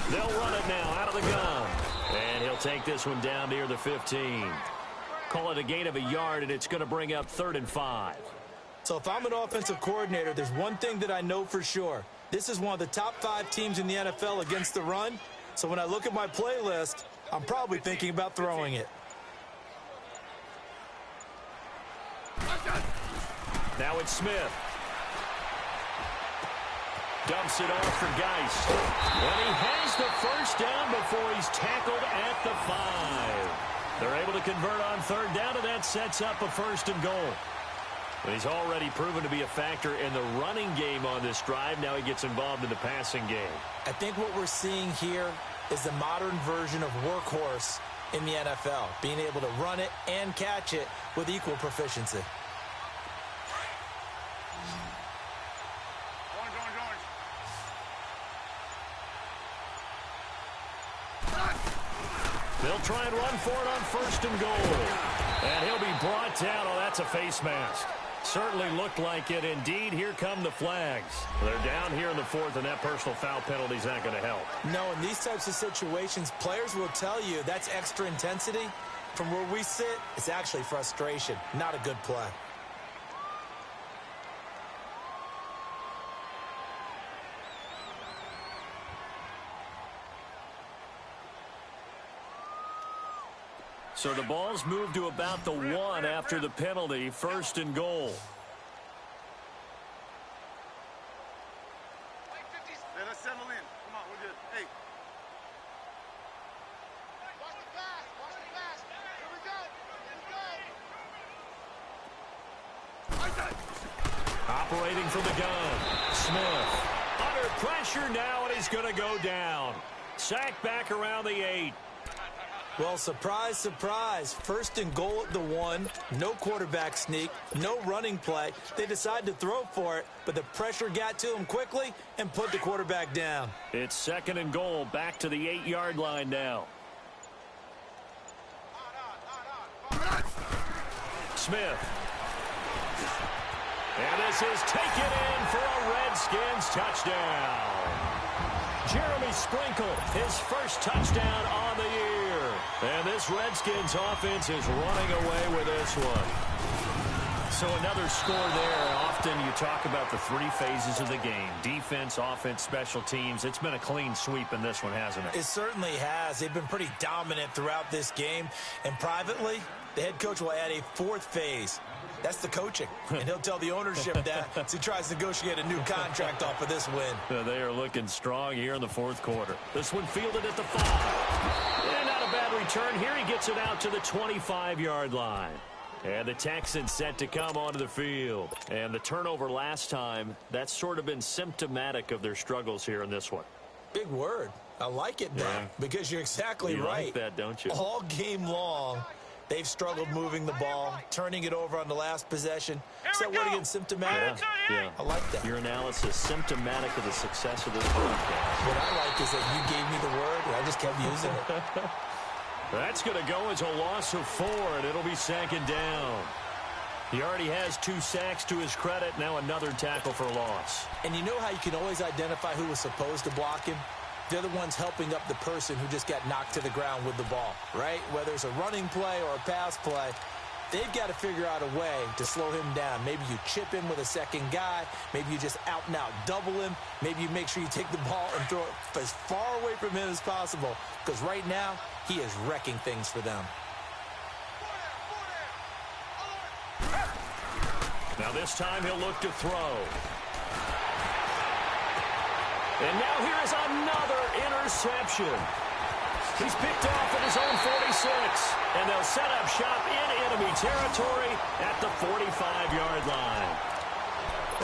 They'll run it now out of the gun. And he'll take this one down near the 15. Call it a gain of a yard, and it's going to bring up 3rd and 5. So if I'm an offensive coordinator, there's one thing that I know for sure. This is one of the top 5 teams in the NFL against the run. So when I look at my playlist, I'm probably thinking about throwing it. Now it's Smith. Dumps it off for Geis. And he has the 1st down before he's tackled at the 5. They're able to convert on 3rd down, and that sets up a 1st and goal. But he's already proven to be a factor in the running game on this drive. Now he gets involved in the passing game. I think what we're seeing here is the modern version of workhorse in the NFL, being able to run it and catch it with equal proficiency. They'll try and run for it on first and goal. And he'll be brought down. Oh, that's a face mask. Certainly looked like it. Indeed, here come the flags. They're down here in the fourth, and that personal foul penalty is not going to help. No, in these types of situations, players will tell you that's extra intensity. From where we sit, it's actually frustration. Not a good play. So the ball's moved to about the 1 after the penalty. First and goal. Let us settle in. Come on, we're good. Hey. Watch the pass. Watch the pass. Here we go. Here we go. Operating from the gun. Smith. Under pressure now, and he's going to go down. Sacked back around the 8. Well, surprise, surprise. First and goal at the 1. No quarterback sneak. No running play. They decide to throw for it, but the pressure got to him quickly and put the quarterback down. It's second and goal. Back to the 8-yard line now. Smith. And this is taken in for a Redskins touchdown. Jeremy Sprinkle, his first touchdown on the year. And this Redskins offense is running away with this one. So another score there. Often you talk about the 3 phases of the game. Defense, offense, special teams. It's been a clean sweep in this one, hasn't it? It certainly has. They've been pretty dominant throughout this game. And privately, the head coach will add a 4th phase. That's the coaching. And he'll tell the ownership that as he tries to negotiate a new contract off of this win. They are looking strong here in the 4th quarter. This one fielded at the 5. And not a bad return. Here he gets it out to the 25-yard line. And the Texans set to come onto the field. And the turnover last time, that's sort of been symptomatic of their struggles here in this one. Big word. I like it, Ben, because you're exactly you right. Like that, don't you? All game long, they've struggled moving the ball, turning it over on the last possession. Is that word again, symptomatic? Yeah. I like that. Your analysis, symptomatic of the success of this broadcast. What I like is that you gave me the word, and I just kept using it. That's going to go as a loss of 4, and it'll be second down. He already has 2 sacks to his credit. Now another tackle for loss. And you know how you can always identify who was supposed to block him? They're the ones helping up the person who just got knocked to the ground with the ball, right? Whether it's a running play or a pass play, they've got to figure out a way to slow him down. Maybe you chip him with a second guy. Maybe you just out and out double him. Maybe you make sure you take the ball and throw it as far away from him as possible. Because right now, he is wrecking things for them. Now this time he'll look to throw. And now here is another interception. He's picked off at his own 46. And they'll set up shop in enemy territory at the 45-yard line.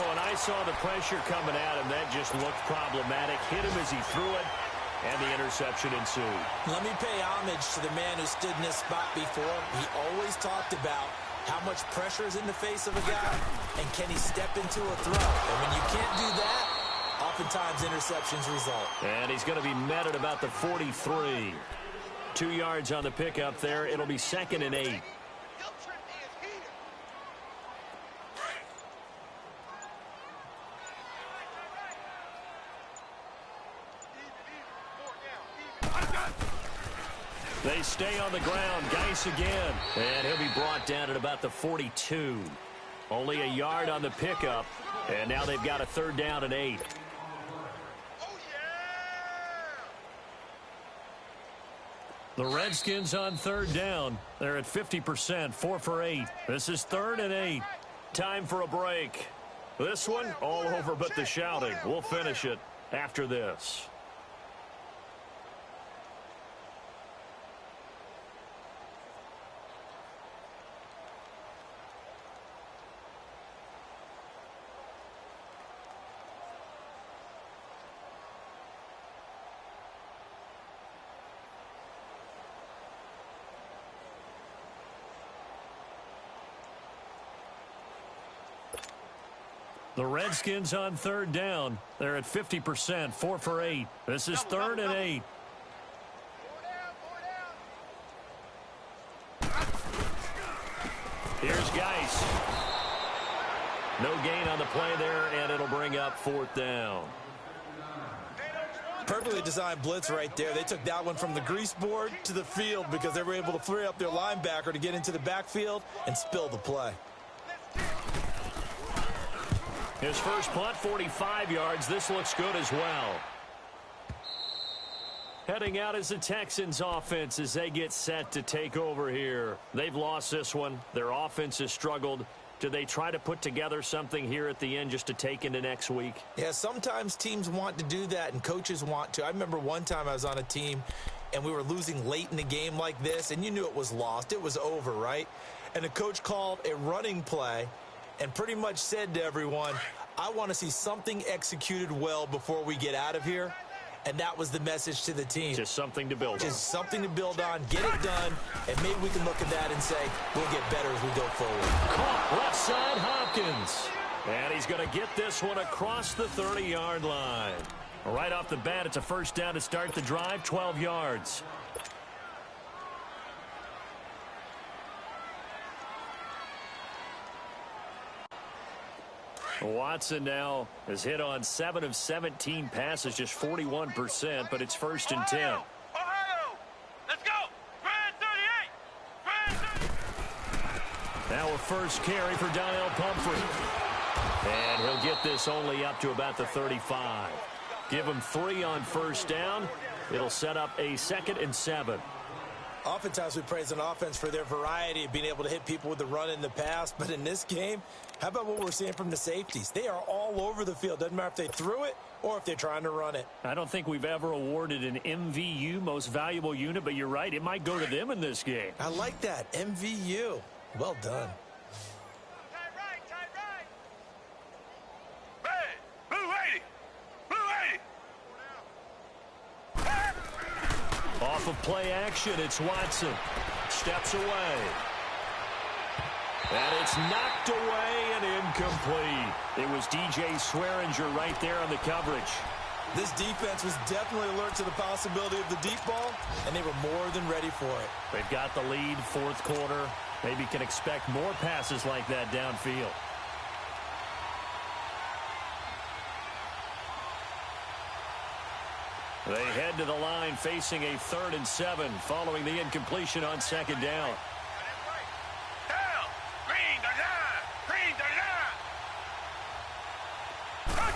Oh, and I saw the pressure coming at him. That just looked problematic. Hit him as he threw it. And the interception ensued. Let me pay homage to the man who stood in this spot before. He always talked about how much pressure is in the face of a guy, and can he step into a throw. And when you can't do that, oftentimes interceptions result. And he's going to be met at about the 43. 2 yards on the pickup there. It'll be second and 8. They stay on the ground. Geis again. And he'll be brought down at about the 42. Only a yard on the pickup. And now they've got a 3rd down and 8. The Redskins on 3rd down. They're at 50%, 4 for 8. This is 3rd and 8. Time for a break. This one, all over but the shouting. We'll finish it after this. The Redskins on 3rd down. They're at 50%, 4 for 8. This is 3rd and 8. Here's Geis. No gain on the play there, and it'll bring up 4th down. Perfectly designed blitz right there. They took that one from the grease board to the field because they were able to free up their linebacker to get into the backfield and spill the play. His first punt, 45 yards. This looks good as well. Heading out is the Texans offense as they get set to take over here. They've lost this one. Their offense has struggled. Do they try to put together something here at the end just to take into next week? Yeah, sometimes teams want to do that and coaches want to. I remember one time I was on a team and we were losing late in the game like this, and you knew it was lost. It was over, right? And the coach called a running play and pretty much said to everyone, I want to see something executed well before we get out of here. And that was the message to the team. Just something to build on. Just something to build on, get it done, and maybe we can look at that and say, we'll get better as we go forward. Caught left side, Hopkins. And he's going to get this one across the 30-yard line. Right off the bat, it's a first down to start the drive, 12 yards. Watson now has hit on 7 of 17 passes, just 41%, but it's 1st and 10. Ohio! Let's go! Brand 38! Now a first carry for Donnell Pumphrey. And he'll get this only up to about the 35. Give him 3 on first down. It'll set up a 2nd and 7. Oftentimes we praise an offense for their variety of being able to hit people with the run in the pass, but in this game, how about what we're seeing from the safeties? They are all over the field. Doesn't matter if they threw it or if they're trying to run it. I don't think we've ever awarded an MVU, most valuable unit, but you're right, it might go to them in this game. I like that, MVU. Well done. Tight right! Red! Blue 80! Blue 80! Off of play action, it's Watson. Steps away. And it's knocked away and incomplete. It was DJ Swearinger right there on the coverage. This defense was definitely alert to the possibility of the deep ball, and they were more than ready for it. They've got the lead, 4th quarter. Maybe can expect more passes like that downfield. They head to the line facing a 3rd and 7 following the incompletion on 2nd down. Down! Green the line! Green the line!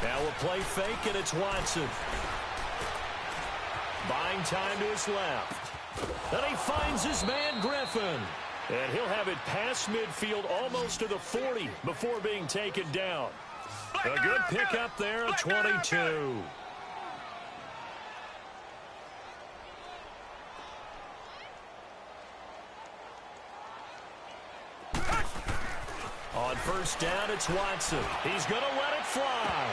Now a play fake, and it's Watson. Buying time to his left. And he finds his man Griffin. And he'll have it past midfield almost to the 40 before being taken down. A good pickup there at 22. On first down, it's Watson. He's going to let it fly.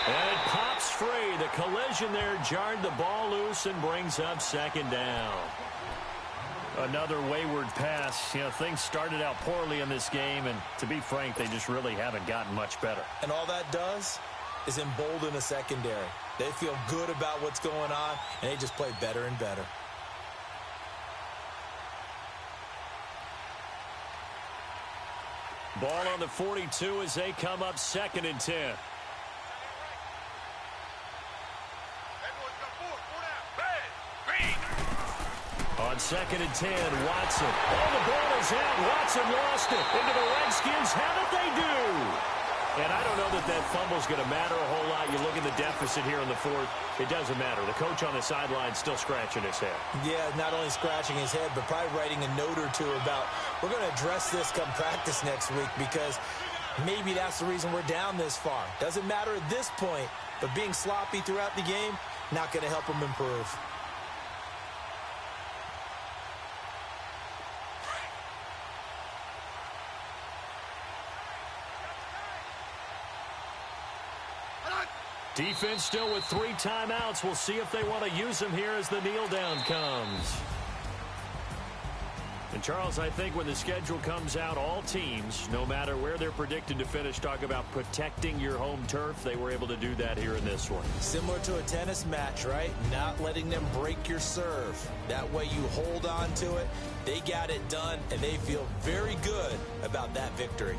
And it pops free. The collision there jarred the ball loose and brings up 2nd down. Another wayward pass. You know, things started out poorly in this game, and to be frank, they just really haven't gotten much better. And all that does is embolden the secondary. They feel good about what's going on, and they just play better and better. Ball on the 42 as they come up 2nd and 10. On 2nd and 10, Watson. Oh, the ball is out. Watson lost it. Into the Redskins. How did they do? And I don't know that that fumble's going to matter a whole lot. You look at the deficit here in the 4th. It doesn't matter. The coach on the sideline still scratching his head. Yeah, not only scratching his head, but probably writing a note or two about, we're going to address this come practice next week because maybe that's the reason we're down this far. Doesn't matter at this point, but being sloppy throughout the game, not going to help them improve. Defense still with 3 timeouts. We'll see if they want to use them here as the kneel down comes. And, Charles, I think when the schedule comes out, all teams, no matter where they're predicted to finish, talk about protecting your home turf. They were able to do that here in this one. Similar to a tennis match, right? Not letting them break your serve. That way you hold on to it. They got it done, and they feel very good about that victory.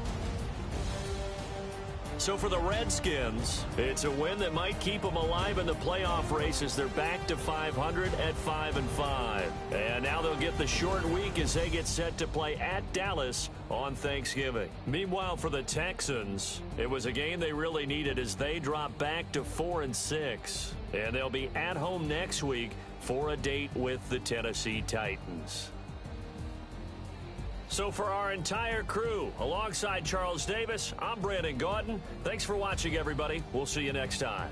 So for the Redskins, it's a win that might keep them alive in the playoff race as they're back to 500 at 5-5. And now they'll get the short week as they get set to play at Dallas on Thanksgiving. Meanwhile, for the Texans, it was a game they really needed as they drop back to 4-6. And they'll be at home next week for a date with the Tennessee Titans. So for our entire crew, alongside Charles Davis, I'm Brandon Gaudin. Thanks for watching, everybody. We'll see you next time.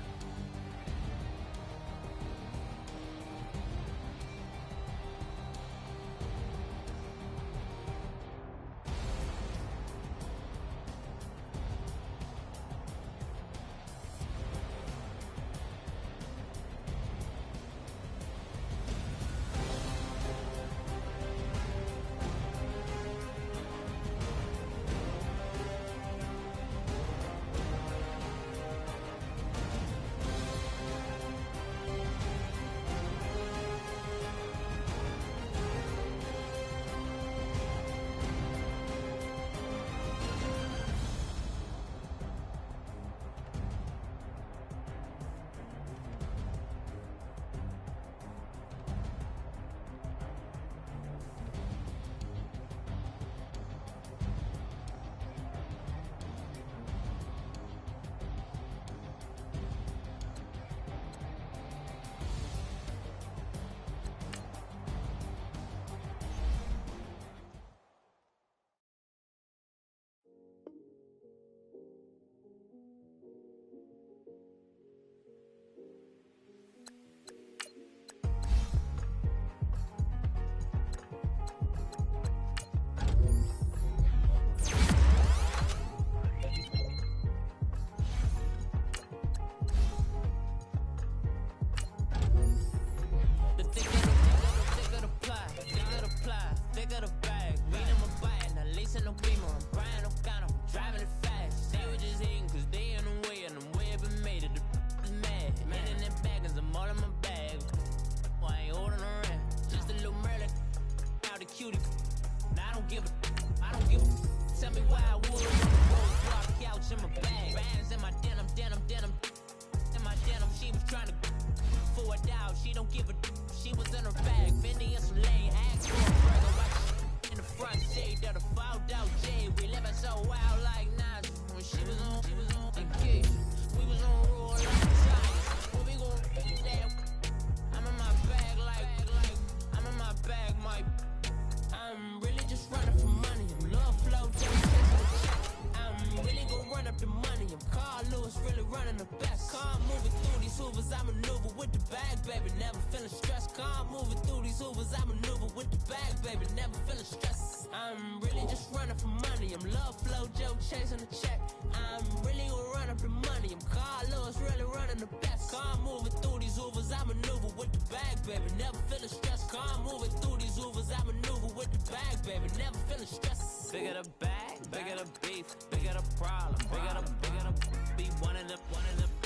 Bigger the bag, bigger the beef, bigger the problem, bigger the be one of the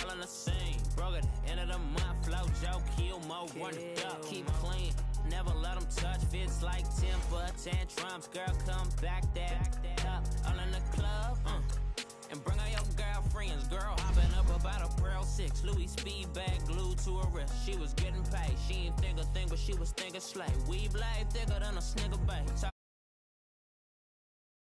all in the same. Broke at the end of the month, flow Joe, kill mo, run it up, keep clean. Never let them touch, fits like temper tantrums. Girl, come back that up, all in the club, and bring all your girlfriends. Girl hopping up about a Pearl 6, Louis speed bag glued to her wrist. She was getting paid, she ain't think a thing, but she was thinking slay. We blade thicker than a snigger bait.